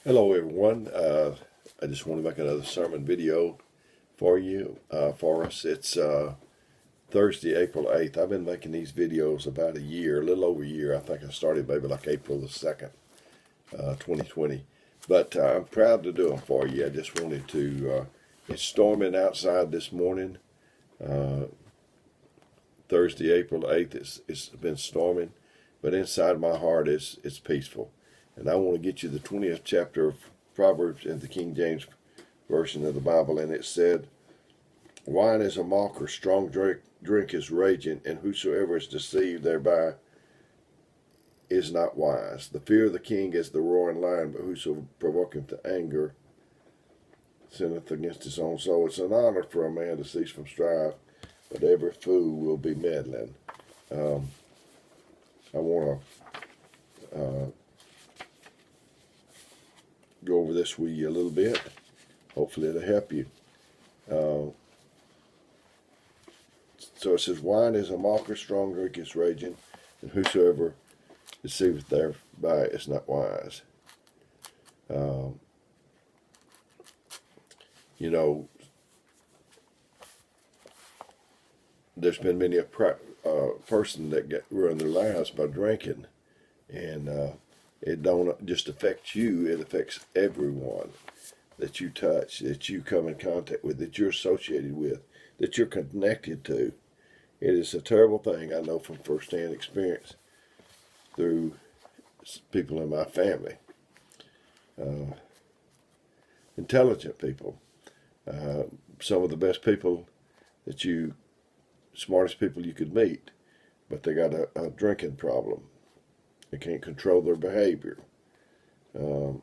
Hello everyone. I just want to make another sermon video for you, for us. It's Thursday, April 8th. I've been making these videos about a year, a little over a year. I think I started maybe like April the 2nd, 2020. But I'm proud to do them for you. I just wanted to, it's storming outside this morning. Thursday, April 8th, it's been storming. But inside my heart, it's peaceful. And I want to get you the 20th chapter of Proverbs in the King James Version of the Bible. And it said, wine is a mocker, strong drink is raging, and whosoever is deceived thereby is not wise. The fear of the king is the roaring lion, but whoso provoketh to anger sinneth against his own soul. It's an honor for a man to cease from strife, but every fool will be meddling. I want to go over this with you a little bit. Hopefully it'll help you. So it says, wine is a mocker, strong drink is raging, and whosoever deceiveth thereby is not wise. You know, there's been many a person that ruined their lives by drinking, and it don't just affect you, it affects everyone that you touch, that you come in contact with, that you're associated with, that you're connected to. It is a terrible thing. I know from firsthand experience through people in my family. Intelligent people. Some of the best people smartest people you could meet, but they got a drinking problem. They can't control their behavior. Then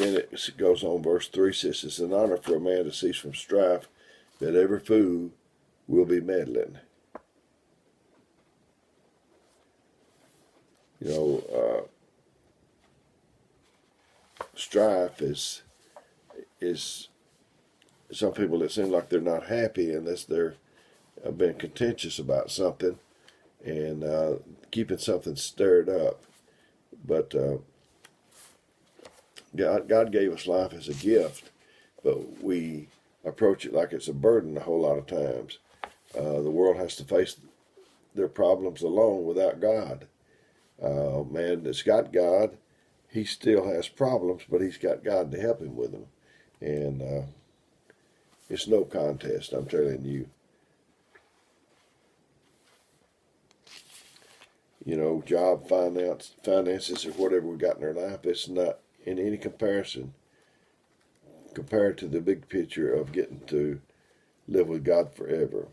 it goes on, verse 3 says, it's an honor for a man to cease from strife, that every fool will be meddling. You know, strife is some people that seem like they're not happy unless they're been contentious about something and keeping something stirred up. But God gave us life as a gift, but we approach it like it's a burden a whole lot of times. The world has to face their problems alone without God. Man that's got God, he still has problems, but he's got God to help him with them. And it's no contest, I'm telling you. You know, job, finances, or whatever we got in our life, it's not in any comparison compared to the big picture of getting to live with God forever.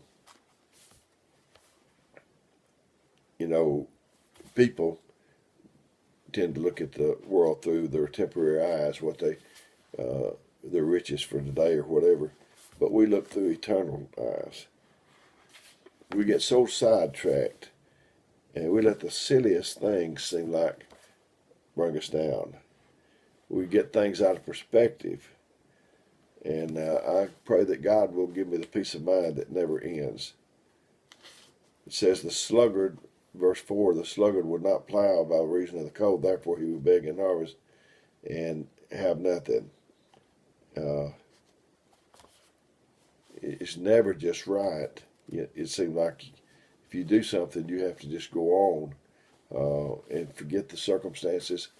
You know, people tend to look at the world through their temporary eyes, what their riches for today or whatever, but we look through eternal eyes. We get so sidetracked, and we let the silliest things seem like bring us down. We get things out of perspective. And I pray that God will give me the peace of mind that never ends. It says the sluggard, verse 4, the sluggard would not plow by reason of the cold, therefore he would beg and harvest and have nothing. It's never just right. It seems like if you do something, you have to just go on and forget the circumstances,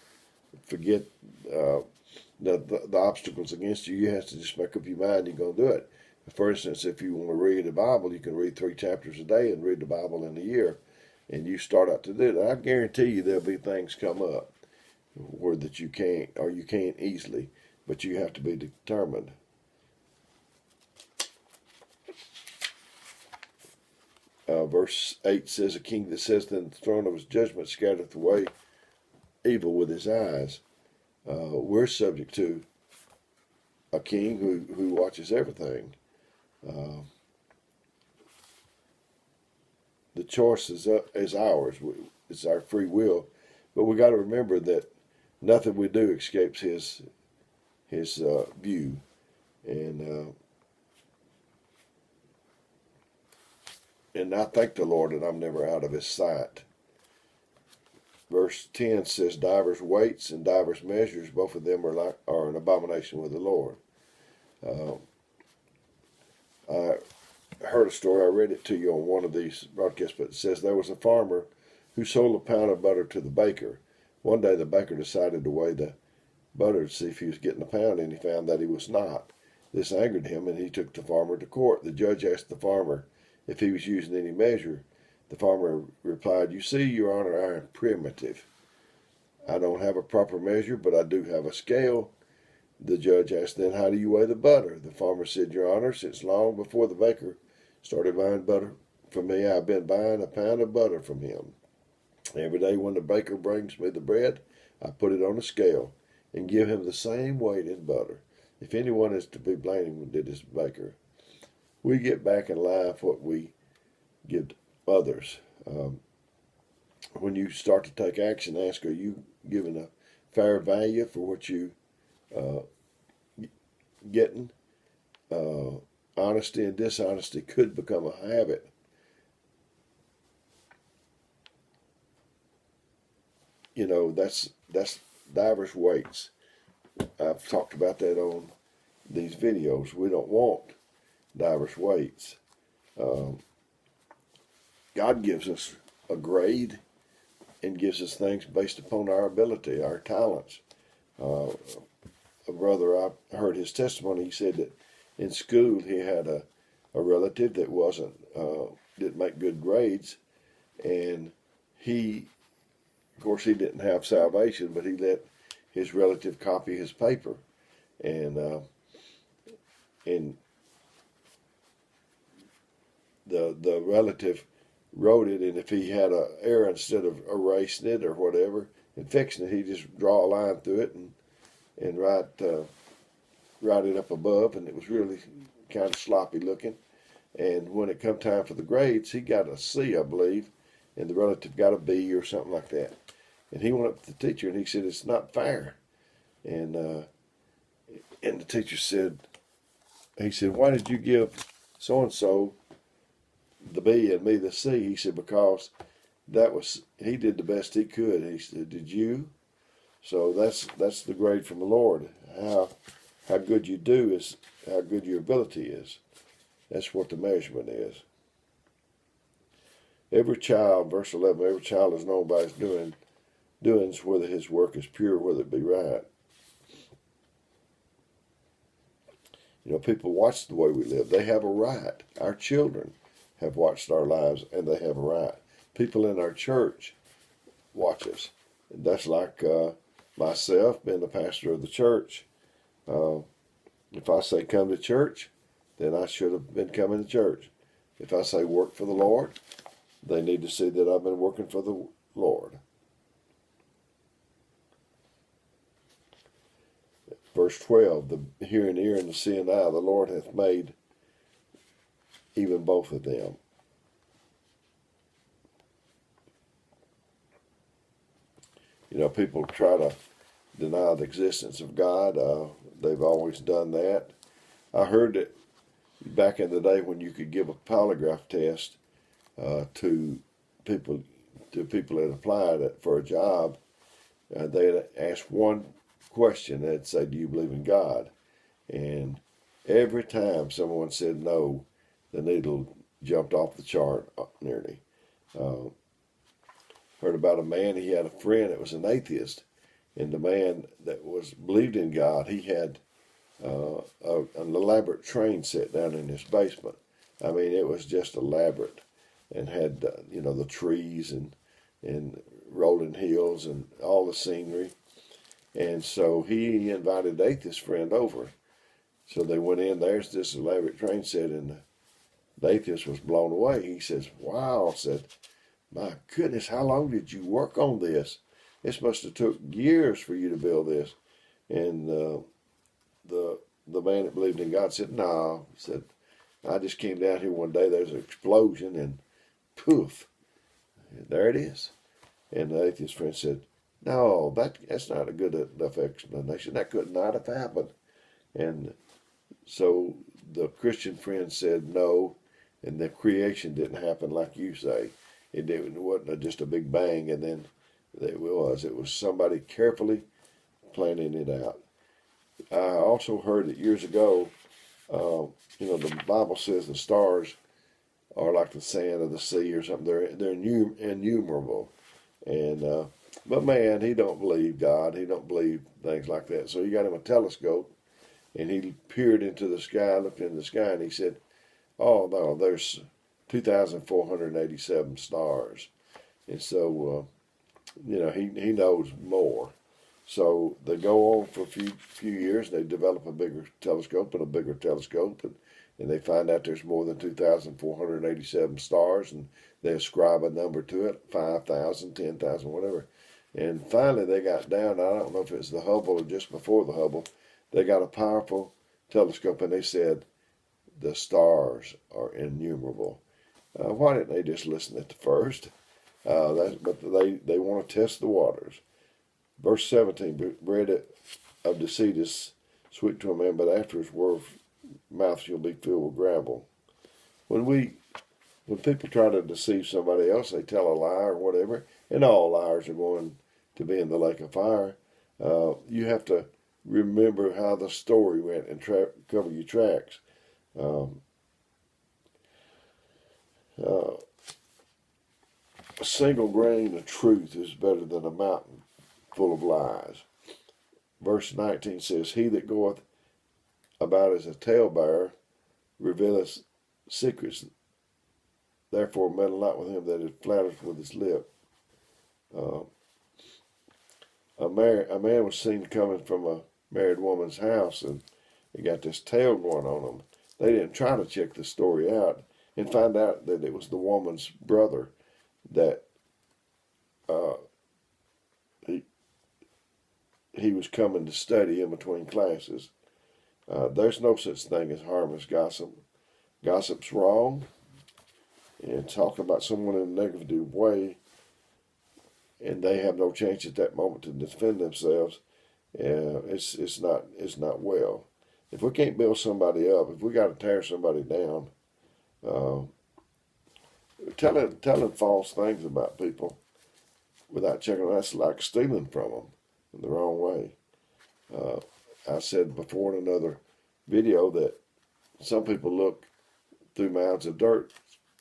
forget the obstacles against you. You have to just make up your mind you're going to do it. For instance, if you want to read the Bible, you can read 3 chapters a day and read the Bible in a year, and you start out to do it. I guarantee you there'll be things come up where that you can't, or you can't easily, but you have to be determined. Verse 8 says, a king that says in the throne of his judgment scattereth away evil with his eyes. We're subject to a king who watches everything. The choice is ours. It's our free will. But we got to remember that nothing we do escapes his view. And I thank the Lord that I'm never out of his sight. verse 10 says, divers weights and divers measures, both of them are an abomination with the Lord. I heard a story, I read it to you on one of these broadcasts, but it says there was a farmer who sold a pound of butter to the baker. One day the baker decided to weigh the butter to see if he was getting a pound, and he found that he was not. This angered him, and he took the farmer to court. The judge asked the farmer if he was using any measure. The farmer replied, "You see, Your Honor, I am primitive. I don't have a proper measure, but I do have a scale." The judge asked, "Then how do you weigh the butter?" The farmer said, "Your Honor, since long before the baker started buying butter from me, I've been buying a pound of butter from him. Every day when the baker brings me the bread, I put it on a scale and give him the same weight in butter. If anyone is to be blamed, it is the baker." We get back in life what we give others. When you start to take action, ask, are you giving a fair value for what you getting? Honesty and dishonesty could become a habit. You know, that's divers weights. I've talked about that on these videos. We don't want divers weights. God gives us a grade and gives us things based upon our ability, our talents. A brother, I heard his testimony. He said that in school he had a relative that didn't make good grades, and of course he didn't have salvation, but he let his relative copy his paper, and the relative wrote it, and if he had an error, instead of erasing it or whatever and fixing it, he just draw a line through it and write it up above, and it was really kind of sloppy looking. And when it come time for the grades, he got a C, I believe, and the relative got a B or something like that. And he went up to the teacher and he said, "It's not fair." And the teacher said, "Why did you give so and so the B and me the C?" He said, "Because he did the best he could." He said, "Did you?" So that's the grade from the Lord. How good you do is how good your ability is. That's what the measurement is. Every child, verse 11, every child is known by his doings, whether his work is pure, whether it be right. You know, people watch the way we live. They have a right. Our children have watched our lives, and they have a right. People in our church watch us. And that's like myself, being the pastor of the church. If I say come to church, then I should have been coming to church. If I say work for the Lord, they need to see that I've been working for the Lord. Verse 12, the hearing ear and the seeing eye, the Lord hath made even both of them. You know, people try to deny the existence of God. They've always done that. I heard that back in the day when you could give a polygraph test to people that applied for a job, they'd ask one question. They'd say, "Do you believe in God?" And every time someone said no, the needle jumped off the chart nearly. Heard about a man, he had a friend that was an atheist, and the man that believed in God, he had an elaborate train set down in his basement. I mean, it was just elaborate, and had the trees and rolling hills and all the scenery. And so he invited the atheist friend over. So they went in. There's this elaborate train set, and the atheist was blown away. He says, "Wow," said, "My goodness, how long did you work on this? This must have took years for you to build this." And the man that believed in God said, "No," he said, "I just came down here one day, there's an explosion, and poof, there it is." And the atheist friend said, "No, that's not a good enough explanation. That could not have happened." And so the Christian friend said no, and the creation didn't happen like you say. It wasn't just a big bang and then It was. It was somebody carefully planning it out. I also heard that years ago, the Bible says the stars are like the sand of the sea or something. They're innumerable. And but man, he don't believe God. He don't believe things like that. So he got him a telescope, and he peered into the sky, looked into the sky, and he said, "Oh no, there's 2,487 stars." And so he knows more. So they go on for a few years. They develop a bigger telescope and a bigger telescope, and they find out there's more than 2,487 stars, and they ascribe a number to it, 5,000, 10,000, whatever. And finally they got down, I don't know if it's the Hubble or just before the Hubble, they got a powerful telescope, and they said, the stars are innumerable. Why didn't they just listen at the first? But they want to test the waters. Verse 17, bread of deceit is sweet to a man, but after his mouth shall be filled with gravel. When people try to deceive somebody else, they tell a lie or whatever, and all liars are going to be in the lake of fire. You have to remember how the story went and cover your tracks. A single grain of truth is better than a mountain full of lies. Verse 19 says, he that goeth about as a talebearer revealeth secrets. Therefore meddle not with him that is flattereth with his lip. A man was seen coming from a married woman's house, and he got this tale going on him. They didn't try to check the story out and find out that it was the woman's brother that he was coming to study in between classes. There's no such thing as harmless gossip. Gossip's wrong, and talking about someone in a negative way, and they have no chance at that moment to defend themselves. It's not well. If we can't build somebody up, if we got to tear somebody down, telling false things about people without checking, that's like stealing from them in the wrong way. I said before in another video that some people look through mounds of dirt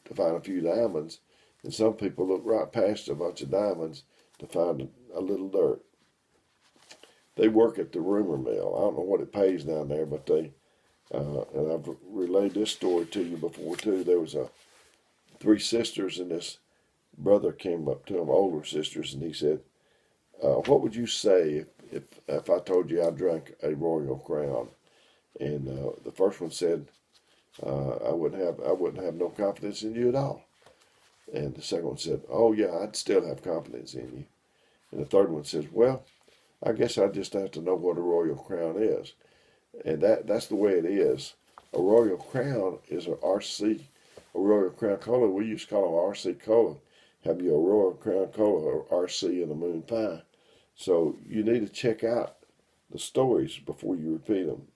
to find a few diamonds, and some people look right past a bunch of diamonds to find a little dirt. They work at the rumor mill. I don't know what it pays down there, but they, and I've relayed this story to you before too. There was three sisters, and this brother came up to them, older sisters, and he said, what would you say if I told you I drank a royal crown? And the first one said, I wouldn't have no confidence in you at all. And the second one said, oh yeah, I'd still have confidence in you. And the third one says, well, I guess I just have to know what a royal crown is. And that's the way it is. A royal crown is an RC, a royal crown cola. We used to call them RC cola. Have you a royal crown cola or RC and a moon pie? So you need to check out the stories before you repeat them.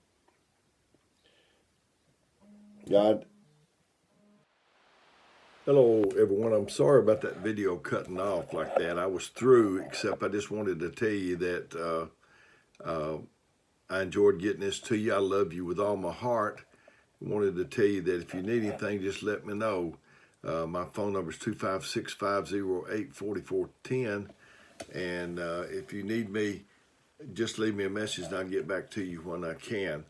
God. Hello, everyone. I'm sorry about that video cutting off like that. I was through, except I just wanted to tell you that I enjoyed getting this to you. I love you with all my heart. I wanted to tell you that if you need anything, just let me know. My phone number is 256-508-4410. And if you need me, just leave me a message and I'll get back to you when I can.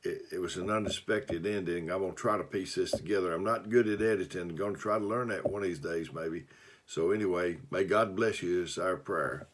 It was an unexpected ending. I'm going to try to piece this together. I'm not good at editing. I'm going to try to learn that one of these days maybe. So anyway, may God bless you is our prayer.